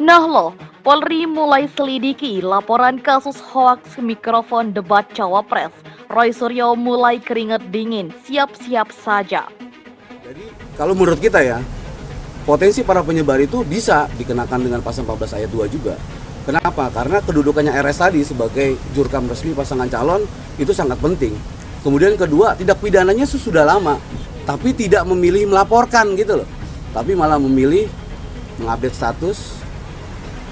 Nah loh, Polri mulai selidiki laporan kasus hoaks mikrofon debat Cawapres. Roy Suryo mulai keringat dingin, siap-siap saja. Jadi kalau menurut kita ya, potensi para penyebar itu bisa dikenakan dengan pasal 14 ayat 2 juga. Kenapa? Karena kedudukannya RS tadi sebagai jurkam resmi pasangan calon itu sangat penting. Kemudian kedua, tindak pidananya sudah lama, tapi tidak memilih melaporkan gitu loh. Tapi malah memilih mengupdate status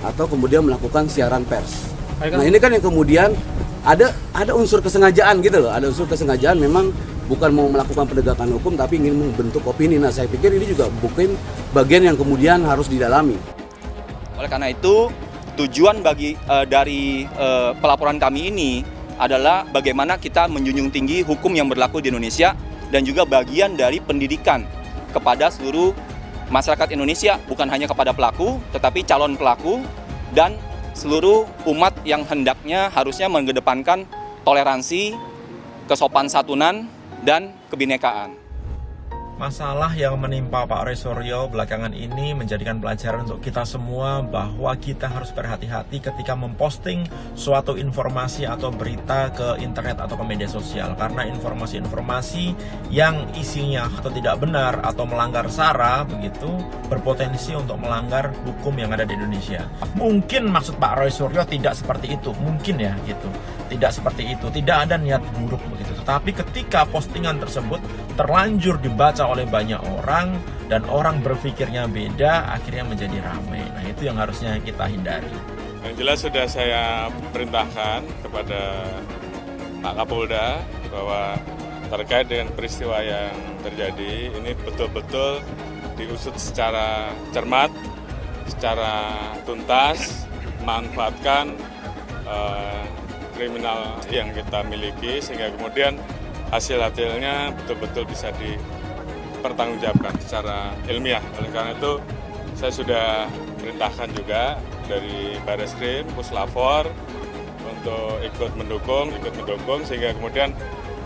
atau kemudian melakukan siaran pers. Nah ini kan yang kemudian ada unsur kesengajaan gitu loh, ada unsur kesengajaan memang bukan mau melakukan penegakan hukum tapi ingin membentuk opini. Nah saya pikir ini juga bukan bagian yang kemudian harus didalami. Oleh karena itu tujuan dari pelaporan kami ini adalah bagaimana kita menjunjung tinggi hukum yang berlaku di Indonesia dan juga bagian dari pendidikan kepada seluruh masyarakat Indonesia, bukan hanya kepada pelaku, tetapi calon pelaku dan seluruh umat yang hendaknya harusnya mengedepankan toleransi, kesopan santunan, dan kebinekaan. Masalah yang menimpa Pak Roy Suryo belakangan ini menjadikan pelajaran untuk kita semua bahwa kita harus berhati-hati ketika memposting suatu informasi atau berita ke internet atau ke media sosial. Karena informasi-informasi yang isinya atau tidak benar atau melanggar SARA begitu berpotensi untuk melanggar hukum yang ada di Indonesia. Mungkin maksud Pak Roy Suryo tidak seperti itu, mungkin ya gitu. Tidak seperti itu, tidak ada niat buruk begitu. Tetapi ketika postingan tersebut terlanjur dibaca oleh banyak orang dan orang berpikirnya beda, akhirnya menjadi ramai. Nah itu yang harusnya kita hindari. Yang jelas sudah saya perintahkan kepada Pak Kapolda bahwa terkait dengan peristiwa yang terjadi ini betul-betul diusut secara cermat, secara tuntas, memanfaatkan kriminal yang kita miliki sehingga kemudian hasil-hasilnya betul-betul bisa dipertanggungjawabkan secara ilmiah. Oleh karena itu saya sudah perintahkan juga dari Bareskrim, Puslapor untuk ikut mendukung sehingga kemudian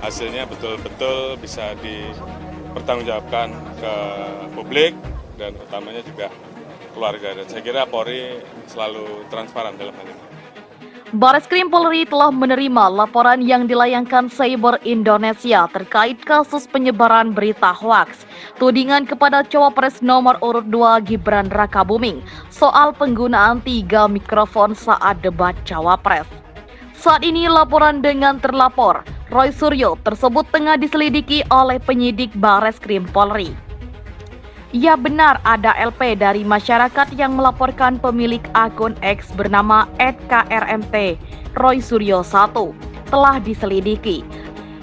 hasilnya betul-betul bisa dipertanggungjawabkan ke publik dan utamanya juga keluarga. Dan saya kira Polri selalu transparan dalam hal ini. Bareskrim Polri telah menerima laporan yang dilayangkan Cyber Indonesia terkait kasus penyebaran berita hoaks, tudingan kepada Cawapres nomor urut 2 Gibran Rakabuming soal penggunaan 3 mikrofon saat debat Cawapres. Saat ini laporan dengan terlapor, Roy Suryo tersebut tengah diselidiki oleh penyidik Bareskrim Polri. Ya benar ada LP dari masyarakat yang melaporkan pemilik akun X bernama @krmt Roy Suryo 1 telah diselidiki.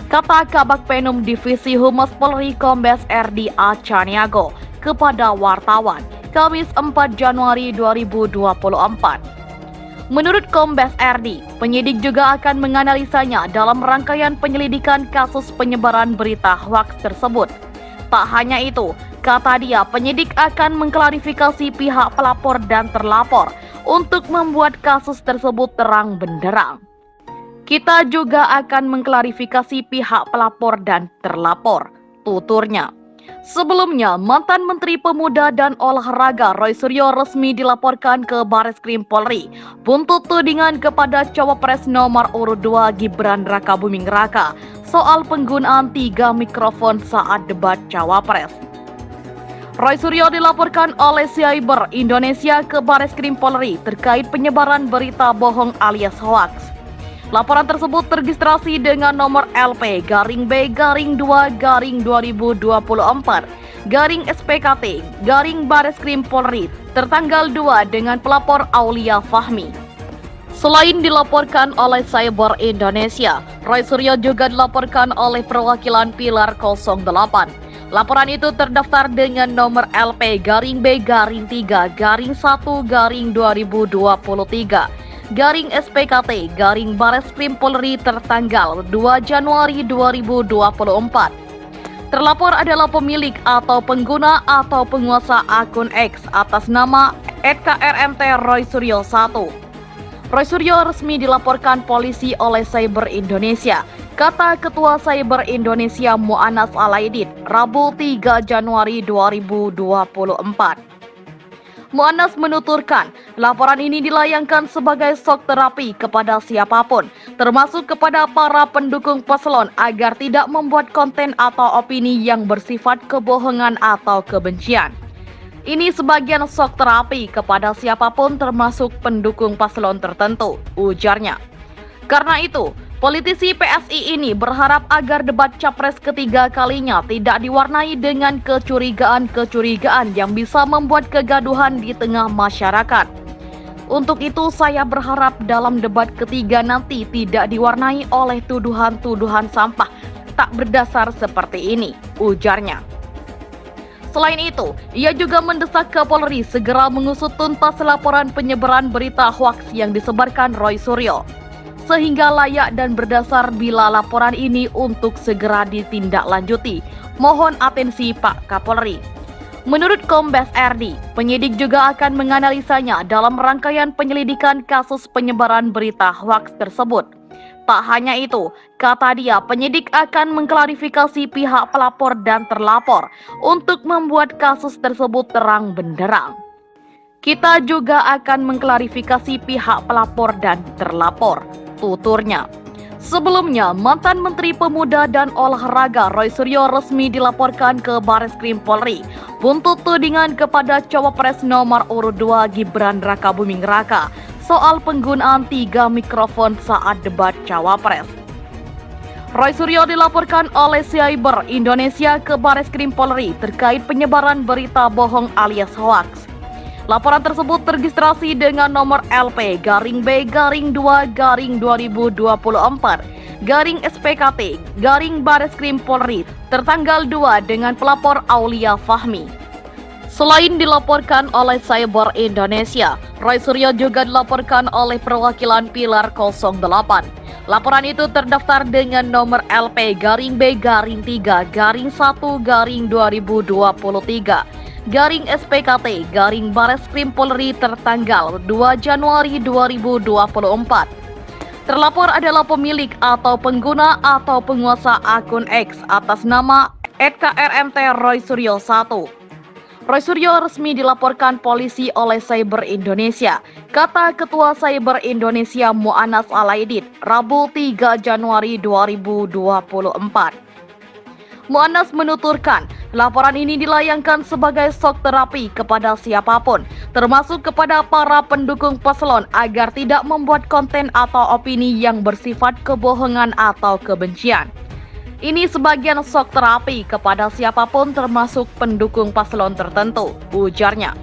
Kata Kabag Penum Divisi Humas Polri Kombes RD Acaniago kepada wartawan Kamis 4 Januari 2024. Menurut Kombes RD, penyidik juga akan menganalisanya dalam rangkaian penyelidikan kasus penyebaran berita hoaks tersebut. Tak hanya itu, kata dia, penyidik akan mengklarifikasi pihak pelapor dan terlapor untuk membuat kasus tersebut terang benderang. Kita juga akan mengklarifikasi pihak pelapor dan terlapor, tuturnya. Sebelumnya, mantan Menteri Pemuda dan Olahraga Roy Suryo resmi dilaporkan ke Bareskrim Polri buntut tudingan kepada Cawapres nomor urut 2 Gibran Rakabuming Raka soal penggunaan 3 mikrofon saat debat Cawapres. Roy Suryo dilaporkan oleh Cyber Indonesia ke Bareskrim Polri terkait penyebaran berita bohong alias hoaks. Laporan tersebut terregistrasi dengan nomor LP-B-2-2024-SPKT-Bareskrim Polri tertanggal 2 dengan pelapor Aulia Fahmi. Selain dilaporkan oleh Cyber Indonesia, Roy Suryo juga dilaporkan oleh perwakilan Pilar 08. Laporan itu terdaftar dengan nomor LP-B-3-1-2023-SPKT-Bareskrim Polri tertanggal 2 Januari 2024. Terlapor adalah pemilik atau pengguna atau penguasa akun X atas nama @krmt Roy Suryo 1. Roy Suryo resmi dilaporkan polisi oleh Cyber Indonesia, kata Ketua Cyber Indonesia Mu'anas Alaidit, Rabu 3 Januari 2024. Mu'annas menuturkan, laporan ini dilayangkan sebagai shock terapi kepada siapapun, termasuk kepada para pendukung paslon agar tidak membuat konten atau opini yang bersifat kebohongan atau kebencian. Ini sebagian shock terapi kepada siapapun termasuk pendukung paslon tertentu, ujarnya. Karena itu, politisi PSI ini berharap agar debat capres ketiga kalinya tidak diwarnai dengan kecurigaan-kecurigaan yang bisa membuat kegaduhan di tengah masyarakat. Untuk itu, saya berharap dalam debat ketiga nanti tidak diwarnai oleh tuduhan-tuduhan sampah tak berdasar seperti ini, ujarnya. Selain itu, ia juga mendesak Kapolri segera mengusut tuntas laporan penyebaran berita hoaks yang disebarkan Roy Suryo, sehingga layak dan berdasar bila laporan ini untuk segera ditindaklanjuti. Mohon atensi Pak Kapolri. Menurut Kombes RD, penyidik juga akan menganalisanya dalam rangkaian penyelidikan kasus penyebaran berita hoaks tersebut. Tak hanya itu, kata dia, penyidik akan mengklarifikasi pihak pelapor dan terlapor untuk membuat kasus tersebut terang benderang. Kita juga akan mengklarifikasi pihak pelapor dan terlapor, tuturnya. Sebelumnya, mantan Menteri Pemuda dan Olahraga Roy Suryo resmi dilaporkan ke Bareskrim Polri buntut tudingan kepada Cawapres nomor urut 2 Gibran Rakabuming Raka soal penggunaan 3 mikrofon saat debat Cawapres. Roy Suryo dilaporkan oleh Cyber Indonesia ke Bareskrim Polri terkait penyebaran berita bohong alias hoaks. Laporan tersebut terregistrasi dengan nomor LP-B-2024-SPKT-Bareskrim Polri tertanggal 2 dengan pelapor Aulia Fahmi. Selain dilaporkan oleh Cyber Indonesia, Roy Suryo juga dilaporkan oleh perwakilan Pilar 08. Laporan itu terdaftar dengan nomor LP-B-3-1-2023-SPKT-Bareskrim Polri tertanggal 2 Januari 2024. Terlapor adalah pemilik atau pengguna atau penguasa akun X atas nama @KRMT Roy Suryo 1. Roy Suryo resmi dilaporkan polisi oleh Cyber Indonesia, kata Ketua Cyber Indonesia Mu'annas Alaidit, Rabu 3 Januari 2024. Mu'annas menuturkan, laporan ini dilayangkan sebagai shock terapi kepada siapapun, termasuk kepada para pendukung paslon agar tidak membuat konten atau opini yang bersifat kebohongan atau kebencian. Ini sebagian shock terapi kepada siapapun termasuk pendukung paslon tertentu, ujarnya.